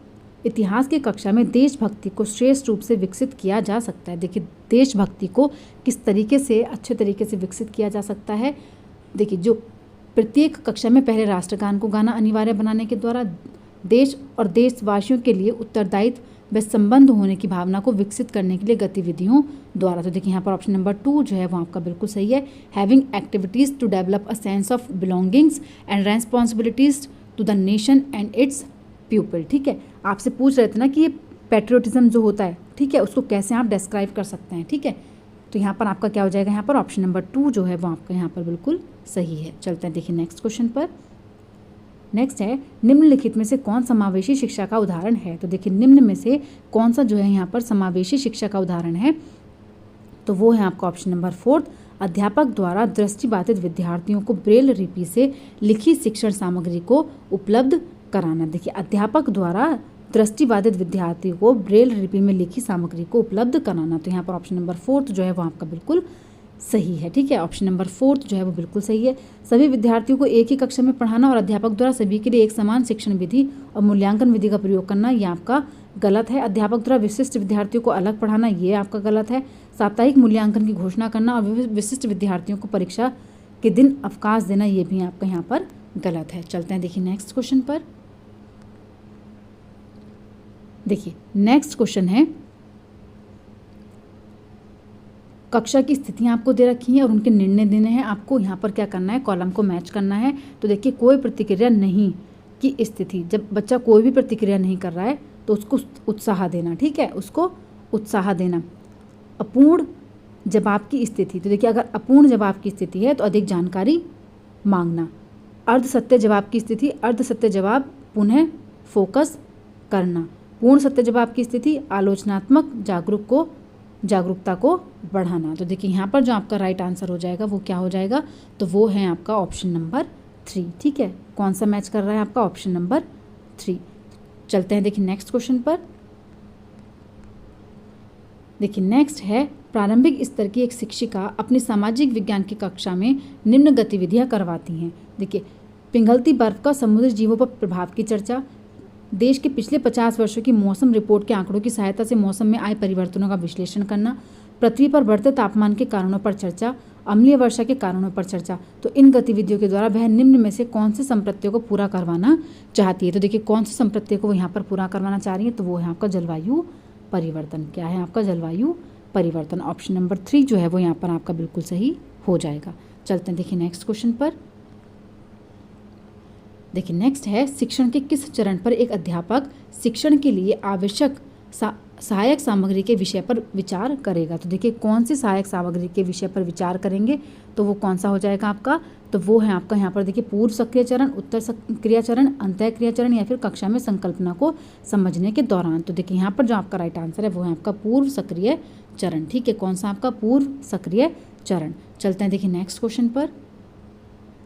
इतिहास की कक्षा में देशभक्ति को श्रेष्ठ रूप से विकसित किया जा सकता है। देखिए देशभक्ति को किस तरीके से अच्छे तरीके से विकसित किया जा सकता है। देखिए जो प्रत्येक कक्षा में पहले राष्ट्रगान को गाना अनिवार्य बनाने के द्वारा देश और देशवासियों के लिए उत्तरदायित्व व संबंध होने की भावना को विकसित करने के लिए गतिविधियों द्वारा। तो देखिए यहाँ पर ऑप्शन नंबर 2 जो है वो आपका बिल्कुल सही है। Having activities to develop a sense of belongings and responsibilities to the nation and its people. ठीक है, आपसे पूछ रहे थे ना कि ये पैट्रियोटिज्म जो होता है, ठीक है, उसको कैसे आप डिस्क्राइब कर सकते हैं। ठीक है, तो यहाँ पर आपका क्या हो जाएगा, यहाँ पर ऑप्शन नंबर 2 जो है वो आपका यहाँ पर बिल्कुल सही है। चलते हैं देखिए नेक्स्ट क्वेश्चन पर। नेक्स्ट है, निम्नलिखित में से कौन समावेशी शिक्षा का उदाहरण है। तो देखिए निम्न में से कौन सा जो है यहाँ पर समावेशी शिक्षा का उदाहरण है, तो वो है आपका ऑप्शन नंबर 4। अध्यापक द्वारा दृष्टिबाधित विद्यार्थियों को ब्रेल लिपि से लिखी शिक्षण सामग्री को उपलब्ध कराना। देखिए अध्यापक द्वारा दृष्टिबाधित विद्यार्थियों को ब्रेल लिपि में लिखी सामग्री को उपलब्ध कराना, तो यहाँ पर ऑप्शन नंबर 4 जो है वो आपका बिल्कुल सही है। ठीक है, ऑप्शन नंबर 4 जो है वो बिल्कुल सही है। सभी विद्यार्थियों को एक ही कक्षा में पढ़ाना और अध्यापक द्वारा सभी के लिए एक समान शिक्षण विधि और मूल्यांकन विधि का प्रयोग करना, ये आपका गलत है। अध्यापक द्वारा विशिष्ट विद्यार्थियों को अलग पढ़ाना, ये आपका गलत है। साप्ताहिक मूल्यांकन की घोषणा करना और विशिष्ट विद्यार्थियों को परीक्षा के दिन अवकाश देना, ये भी आपका यहाँ पर गलत है। चलते हैं देखिए नेक्स्ट क्वेश्चन पर। देखिए नेक्स्ट क्वेश्चन है, कक्षा की स्थितियां आपको दे रखी हैं और उनके निर्णय देने हैं। आपको यहाँ पर क्या करना है, कॉलम को मैच करना है। तो देखिए कोई प्रतिक्रिया नहीं की स्थिति, जब बच्चा कोई भी प्रतिक्रिया नहीं कर रहा है तो उसको उत्साह देना। ठीक है, उसको उत्साह देना। अपूर्ण जवाब की स्थिति, तो देखिए अगर अपूर्ण जवाब की स्थिति है तो अधिक जानकारी मांगना। अर्ध सत्य जवाब की स्थिति, अर्ध सत्य जवाब पुनः फोकस करना। पूर्ण सत्य जवाब की स्थिति, आलोचनात्मक जागरूकता को बढ़ाना। तो देखिए यहाँ पर जो आपका राइट आंसर हो जाएगा वो क्या हो जाएगा, तो वो है आपका ऑप्शन नंबर 3। ठीक है, कौन सा मैच कर रहा है आपका, ऑप्शन नंबर 3। चलते हैं देखिए नेक्स्ट क्वेश्चन पर। देखिए नेक्स्ट है, प्रारंभिक स्तर की एक शिक्षिका अपनी सामाजिक विज्ञान की कक्षा में निम्न गतिविधियां करवाती हैं। देखिए पिघलती बर्फ का समुद्री जीवों पर प्रभाव की चर्चा, देश के पिछले 50 वर्षों की मौसम रिपोर्ट के आंकड़ों की सहायता से मौसम में आए परिवर्तनों का विश्लेषण करना, पृथ्वी पर बढ़ते तापमान के कारणों पर चर्चा, अम्लीय वर्षा के कारणों पर चर्चा। तो इन गतिविधियों के द्वारा वह निम्न में से कौन से संप्रत्यों को पूरा करवाना चाहती है? तो देखिए कौन से संप्रत्यों को वो यहाँ पर पूरा करवाना चाह रही है, तो वो है आपका जलवायु परिवर्तन। क्या है आपका? जलवायु परिवर्तन। ऑप्शन नंबर 3 जो है वो यहाँ पर आपका बिल्कुल सही हो जाएगा। चलते हैं देखिए नेक्स्ट क्वेश्चन पर। देखिए नेक्स्ट है, शिक्षण के किस चरण पर एक अध्यापक शिक्षण के लिए आवश्यक सहायक सामग्री के विषय पर विचार करेगा? तो देखिए कौन सी सहायक सामग्री के विषय पर विचार करेंगे, तो वो कौन सा हो जाएगा आपका? तो वो है आपका यहाँ पर देखिए पूर्व सक्रिय चरण, उत्तर क्रिया चरण, अंतः क्रिया चरण या फिर कक्षा में संकल्पना को समझने के दौरान। तो देखिए यहाँ पर जो आपका राइट आंसर है वो है आपका पूर्व सक्रिय चरण। ठीक है, कौन सा आपका? पूर्व सक्रिय चरण। चलते हैं देखिए नेक्स्ट क्वेश्चन पर।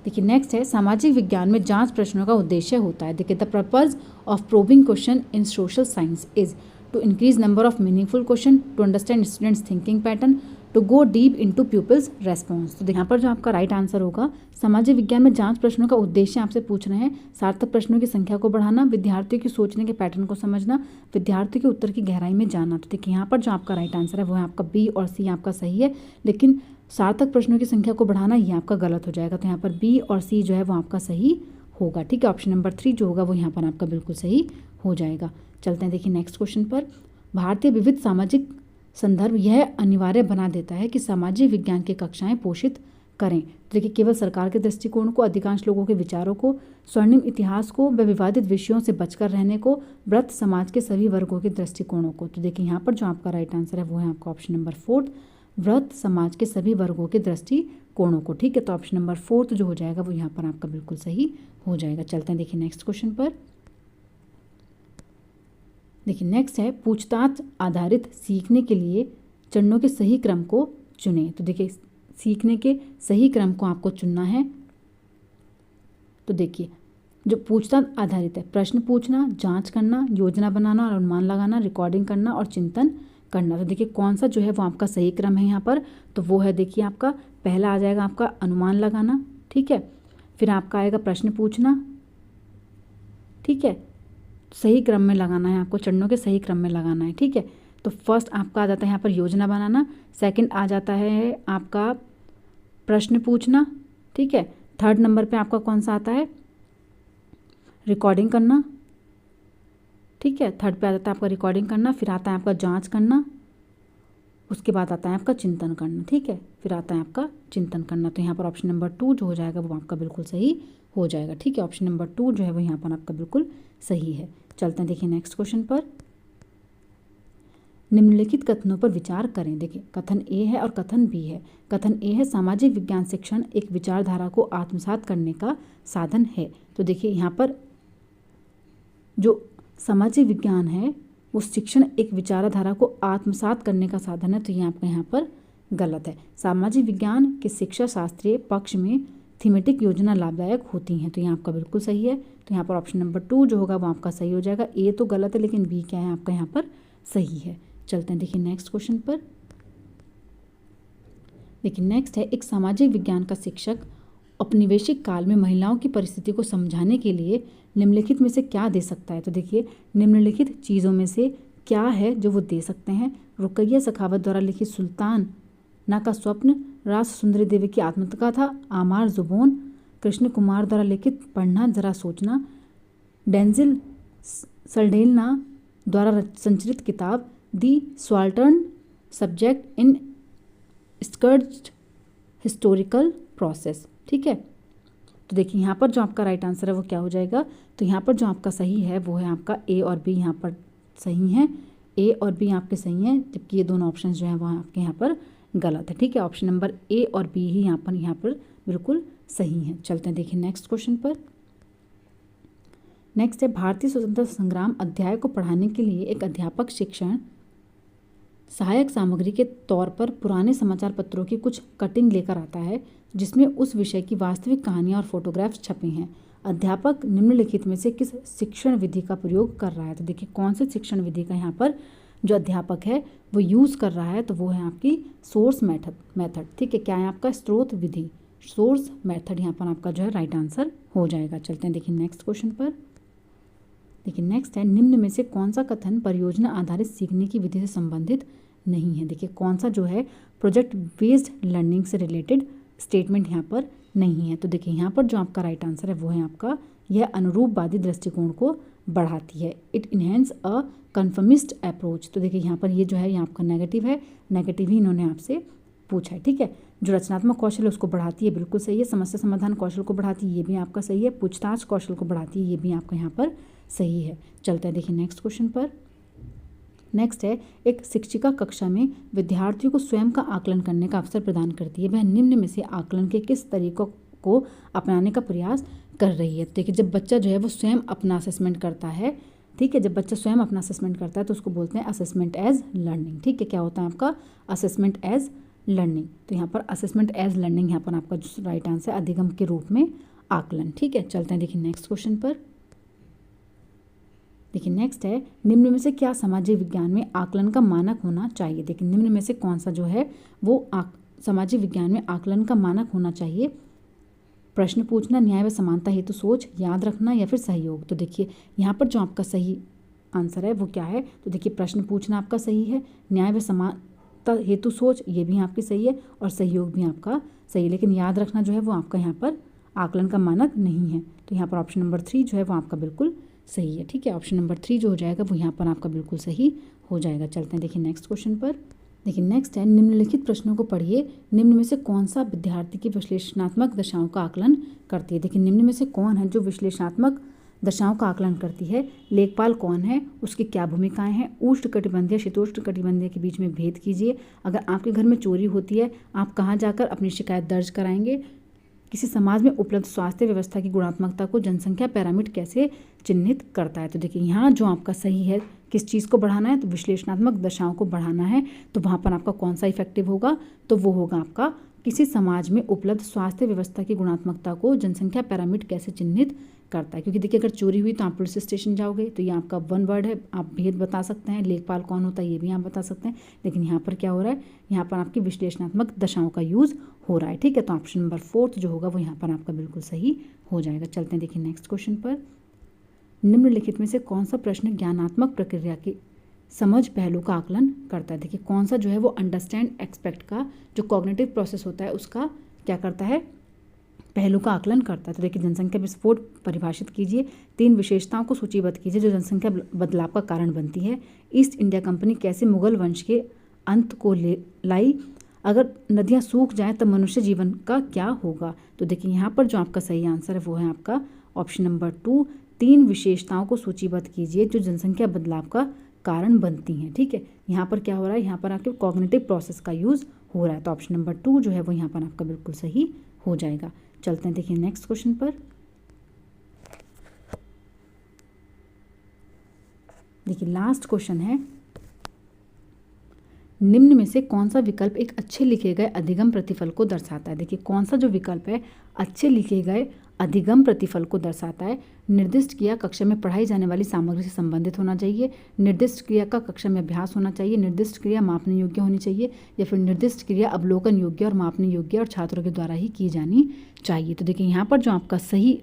देखिए नेक्स्ट है, सामाजिक विज्ञान में जांच प्रश्नों का उद्देश्य होता है। देखिए the purpose of probing question in social science is to increase number of meaningful question, to understand students thinking pattern, to go deep into pupils response. तो यहाँ पर जो आपका राइट आंसर होगा, सामाजिक विज्ञान में जांच प्रश्नों का उद्देश्य आपसे पूछ रहे हैं सार्थक प्रश्नों की संख्या को बढ़ाना, विद्यार्थियों की सोचने के पैटर्न को समझना, विद्यार्थियों के उत्तर की गहराई में जानना। तो देखिए यहाँ पर जो आपका राइट आंसर है वो है आपका बी और सी आपका सही है, लेकिन सार्थक प्रश्नों की संख्या को बढ़ाना ये आपका गलत हो जाएगा। तो यहाँ पर बी और सी जो है वो आपका सही होगा। ठीक है, ऑप्शन नंबर 3 जो होगा वो यहाँ पर आपका बिल्कुल सही हो जाएगा। चलते हैं देखिए नेक्स्ट क्वेश्चन पर। भारतीय विविध सामाजिक संदर्भ यह अनिवार्य बना देता है कि सामाजिक विज्ञान की कक्षाएं पोषित करें। तो देखिए केवल सरकार के दृष्टिकोण को, अधिकांश लोगों के विचारों को, स्वर्णिम इतिहास को व विवादित विषयों से बचकर रहने को, व्रत समाज के सभी वर्गों के दृष्टिकोणों को। तो देखिए यहाँ पर जो आपका राइट आंसर है वो है आपका ऑप्शन नंबर 4, व्रत समाज के सभी वर्गों के दृष्टिकोणों को। ठीक है, तो ऑप्शन नंबर 4 जो हो जाएगा वो यहाँ पर आपका बिल्कुल सही हो जाएगा। चलते हैं देखिए नेक्स्ट क्वेश्चन पर। देखिए नेक्स्ट है, पूछताछ आधारित सीखने के लिए चरणों के सही क्रम को चुनें। तो देखिए सीखने के सही क्रम को आपको चुनना है। तो देखिए जो पूछताछ आधारित है, प्रश्न पूछना, जांच करना, योजना बनाना और अनुमान लगाना, रिकॉर्डिंग करना और चिंतन करना। तो देखिए कौन सा जो है वो आपका सही क्रम है यहाँ पर, तो वो है देखिए आपका पहला आ जाएगा आपका अनुमान लगाना। ठीक है, फिर आपका आएगा प्रश्न पूछना। ठीक है, सही क्रम में लगाना है आपको, चरणों के सही क्रम में लगाना है। ठीक है, तो फर्स्ट आपका आ जाता है यहाँ पर योजना बनाना, सेकंड आ जाता है आपका प्रश्न पूछना। ठीक है, थर्ड नंबर पे आपका कौन सा आता है? रिकॉर्डिंग करना। ठीक है, थर्ड पे आ जाता है आपका रिकॉर्डिंग करना, फिर आता है आपका जांच करना, उसके बाद आता है आपका चिंतन करना। ठीक है, फिर आता है आपका चिंतन करना। तो यहाँ पर ऑप्शन नंबर 2 जो हो जाएगा वो आपका बिल्कुल सही हो जाएगा। ठीक है, ऑप्शन नंबर 2 जो है वो यहाँ पर आपका बिल्कुल सही है। चलते हैं देखिए नेक्स्ट क्वेश्चन पर। निम्नलिखित कथनों पर विचार करें। देखिए कथन ए है और कथन बी है। कथन ए है, सामाजिक विज्ञान शिक्षण एक विचारधारा को आत्मसात करने का साधन है। तो देखिए यहाँ पर जो सामाजिक विज्ञान है वो शिक्षण एक विचारधारा को आत्मसात करने का साधन है, तो ये आपका यहाँ पर गलत है। सामाजिक विज्ञान के शिक्षा शास्त्रीय पक्ष में थीमेटिक योजना लाभदायक होती हैं, तो ये आपका बिल्कुल सही है। तो यहाँ पर ऑप्शन नंबर 2 जो होगा वो आपका सही हो जाएगा। ए तो गलत है लेकिन बी क्या है आपका यहाँ पर सही है। चलते हैं देखिए नेक्स्ट क्वेश्चन पर। देखिए नेक्स्ट है, एक सामाजिक विज्ञान का शिक्षक औपनिवेशिक काल में महिलाओं की परिस्थिति को समझाने के लिए निम्नलिखित में से क्या दे सकता है? तो देखिए निम्नलिखित चीज़ों में से क्या है जो वो दे सकते हैं? रुकैया सखावत द्वारा लिखित सुल्तान ना का स्वप्न, रास सुंदरी देवी की आत्मकथा आमार जुबोन, कृष्ण कुमार द्वारा लिखित पढ़ना जरा सोचना, डेंजिल सल्डेलना द्वारा संचलित किताब दी सबाल्टर्न सब्जेक्ट इन स्कर्ट्ड हिस्टोरिकल प्रोसेस। ठीक है, तो देखिए यहाँ पर जो आपका राइट आंसर है वो क्या हो जाएगा? तो यहाँ पर जो आपका सही है वो है आपका ए और बी यहाँ पर सही हैं। ए और बी आपके सही हैं, जबकि ये दोनों ऑप्शन जो हैं वो आपके यहाँ पर गलत है। ठीक है, ऑप्शन नंबर ए और बी ही यहाँ पर बिल्कुल सही हैं। चलते हैं देखिए नेक्स्ट क्वेश्चन पर। नेक्स्ट है, भारतीय स्वतंत्रता संग्राम अध्याय को पढ़ाने के लिए एक अध्यापक शिक्षण सहायक सामग्री के तौर पर पुराने समाचार पत्रों की कुछ कटिंग लेकर आता है जिसमें उस विषय की वास्तविक कहानियाँ और फोटोग्राफ्स छपे हैं। अध्यापक निम्नलिखित में से किस शिक्षण विधि का प्रयोग कर रहा है? तो देखिए कौन से शिक्षण विधि का यहाँ पर जो अध्यापक है वो यूज़ कर रहा है, तो वो है आपकी सोर्स मेथड। ठीक है, क्या है आपका? स्रोत विधि, सोर्स मेथड यहाँ पर आपका जो है राइट आंसर हो जाएगा। चलते हैं देखिए नेक्स्ट क्वेश्चन पर। देखिए नेक्स्ट है, निम्न में से कौन सा कथन परियोजना आधारित सीखने की विधि से संबंधित नहीं है। देखिए कौन सा जो है प्रोजेक्ट बेस्ड लर्निंग से रिलेटेड स्टेटमेंट यहाँ पर नहीं है। तो देखिए यहाँ पर जो आपका राइट आंसर है वो है आपका, यह अनुरूपवादी दृष्टिकोण को बढ़ाती है। It enhance a conformist approach. तो देखिए यहाँ पर ये जो है ये आपका नेगेटिव है, नेगेटिव ही इन्होंने आपसे पूछा है, ठीक है। जो रचनात्मक कौशल है उसको बढ़ाती है, बिल्कुल सही है। समस्या समाधान कौशल को बढ़ाती है, ये भी आपका सही है। पूछताछ कौशल को बढ़ाती है, ये भी आपका यहाँ पर सही है। चलते हैं देखिए नेक्स्ट क्वेश्चन पर। नेक्स्ट है, एक शिक्षिका कक्षा में विद्यार्थियों को स्वयं का आकलन करने का अवसर प्रदान करती है। वह निम्न में से आकलन के किस तरीकों को अपनाने का प्रयास कर रही है। देखिए जब बच्चा जो है वो स्वयं अपना असेसमेंट करता है, ठीक है, जब बच्चा स्वयं अपना असेसमेंट करता है तो उसको बोलते हैं असेसमेंट एज लर्निंग, ठीक है। क्या होता है आपका असेसमेंट एज लर्निंग। तो यहाँ पर असेसमेंट एज लर्निंग यहाँ पर आपका जो राइट आंसर है अधिगम के रूप में आकलन, ठीक है। चलते हैं देखिए नेक्स्ट क्वेश्चन पर। देखिए नेक्स्ट है, निम्न में से क्या सामाजिक विज्ञान में आकलन का मानक होना चाहिए। देखिए निम्न में से कौन सा जो है वो सामाजिक विज्ञान में आकलन का मानक होना चाहिए। प्रश्न पूछना, न्याय व समानता हेतु सोच, याद रखना या फिर सहयोग। तो देखिए यहाँ पर जो आपका सही आंसर है वो क्या है। तो देखिए प्रश्न पूछना आपका सही है, न्याय व समानता हेतु सोच ये भी आपकी सही है और सहयोग भी आपका सही है। लेकिन याद रखना जो है वो आपका यहाँ पर आकलन का मानक नहीं है। तो यहाँ पर ऑप्शन नंबर 3 जो है वो आपका बिल्कुल सही है, ठीक है। ऑप्शन नंबर 3 जो हो जाएगा वो यहाँ पर आपका बिल्कुल सही हो जाएगा। चलते हैं देखिए नेक्स्ट क्वेश्चन पर। देखिए नेक्स्ट है, निम्नलिखित प्रश्नों को पढ़िए। निम्न में से कौन सा विद्यार्थी की विश्लेषणात्मक दशाओं का आकलन करती है। देखिए निम्न में से कौन है जो विश्लेषणात्मक दशाओं का आकलन करती है। लेखपाल कौन है, उसकी क्या भूमिकाएं हैं, उष्णकटिबंधीय शीतोष्ण कटिबंधीय के बीच में भेद कीजिए। अगर आपके घर में चोरी होती है आप कहाँ जाकर अपनी शिकायत दर्ज कराएंगे। किसी समाज में उपलब्ध स्वास्थ्य व्यवस्था की गुणात्मकता को जनसंख्या पैरामीटर कैसे चिन्हित करता है। तो देखिए यहाँ जो आपका सही है, किस चीज़ को बढ़ाना है तो विश्लेषणात्मक दशाओं को बढ़ाना है। तो वहाँ पर आपका कौन सा इफेक्टिव होगा, तो वो होगा आपका किसी समाज में उपलब्ध स्वास्थ्य व्यवस्था की गुणात्मकता को जनसंख्या पैरामीटर कैसे चिन्हित करता है। क्योंकि देखिए अगर चोरी हुई तो आप पुलिस स्टेशन जाओगे, तो ये आपका 1 वर्ड है, आप भेद बता सकते हैं। लेखपाल कौन होता है ये भी आप बता सकते हैं। लेकिन यहाँ पर क्या हो रहा है, यहाँ पर आपकी विश्लेषणात्मक दशाओं का यूज़ हो रहा है, ठीक है। तो ऑप्शन नंबर 4 जो होगा वो यहाँ पर आपका बिल्कुल सही हो जाएगा। चलते हैं देखिए नेक्स्ट क्वेश्चन पर। निम्नलिखित में से कौन सा प्रश्न ज्ञानात्मक प्रक्रिया की समझ पहलू का आकलन करता है। देखिए कौन सा जो है वो अंडरस्टैंड एक्सपेक्ट का जो कॉग्निटिव प्रोसेस होता है उसका क्या करता है, पहलू का आकलन करता है। तो देखिए जनसंख्या विस्फोट परिभाषित कीजिए। 3 विशेषताओं को सूचीबद्ध कीजिए जो जनसंख्या बदलाव का कारण बनती है। ईस्ट इंडिया कंपनी कैसे मुगल वंश के अंत को लाई। अगर नदियाँ सूख जाएं तब मनुष्य जीवन का क्या होगा। तो देखिए यहाँ पर जो आपका सही आंसर है वो है आपका ऑप्शन नंबर 2, 3 विशेषताओं को सूचीबद्ध कीजिए जो जनसंख्या बदलाव का कारण बनती हैं, ठीक है। यहाँ पर क्या हो रहा है, यहाँ पर आपके कॉग्निटिव प्रोसेस का यूज़ हो रहा है। तो ऑप्शन नंबर 2 जो है वो यहाँ पर आपका बिल्कुल सही हो जाएगा। चलते हैं देखिए नेक्स्ट क्वेश्चन पर। देखिए लास्ट क्वेश्चन है, निम्न में से कौन सा विकल्प एक अच्छे लिखे गए अधिगम प्रतिफल को दर्शाता है। देखिए कौन सा जो विकल्प है अच्छे लिखे गए अधिगम प्रतिफल को दर्शाता है। निर्दिष्ट क्रिया कक्षा में पढ़ाई जाने वाली सामग्री से संबंधित होना चाहिए। निर्दिष्ट क्रिया का कक्षा में अभ्यास होना चाहिए। निर्दिष्ट क्रिया मापने योग्य होनी चाहिए, या फिर निर्दिष्ट क्रिया अवलोकन योग्य और मापने योग्य और छात्रों के द्वारा ही की जानी चाहिए। तो देखिए यहाँ पर जो आपका सही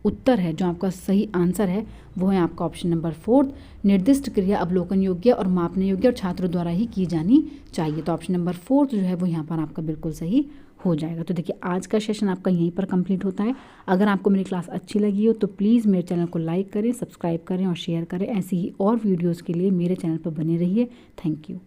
उत्तर है, जो आपका सही आंसर है वो है आपका ऑप्शन नंबर 4, निर्दिष्ट क्रिया अवलोकन योग्य और मापने योग्य और छात्रों द्वारा ही की जानी चाहिए। तो ऑप्शन नंबर 4 जो है वो यहाँ पर आपका बिल्कुल सही हो जाएगा। तो देखिए आज का सेशन आपका यहीं पर कंप्लीट होता है। अगर आपको मेरी क्लास अच्छी लगी हो तो प्लीज़ मेरे चैनल को लाइक करें, सब्सक्राइब करें और शेयर करें। ऐसी ही और वीडियोज़ के लिए मेरे चैनल पर बने रहिए। Thank you.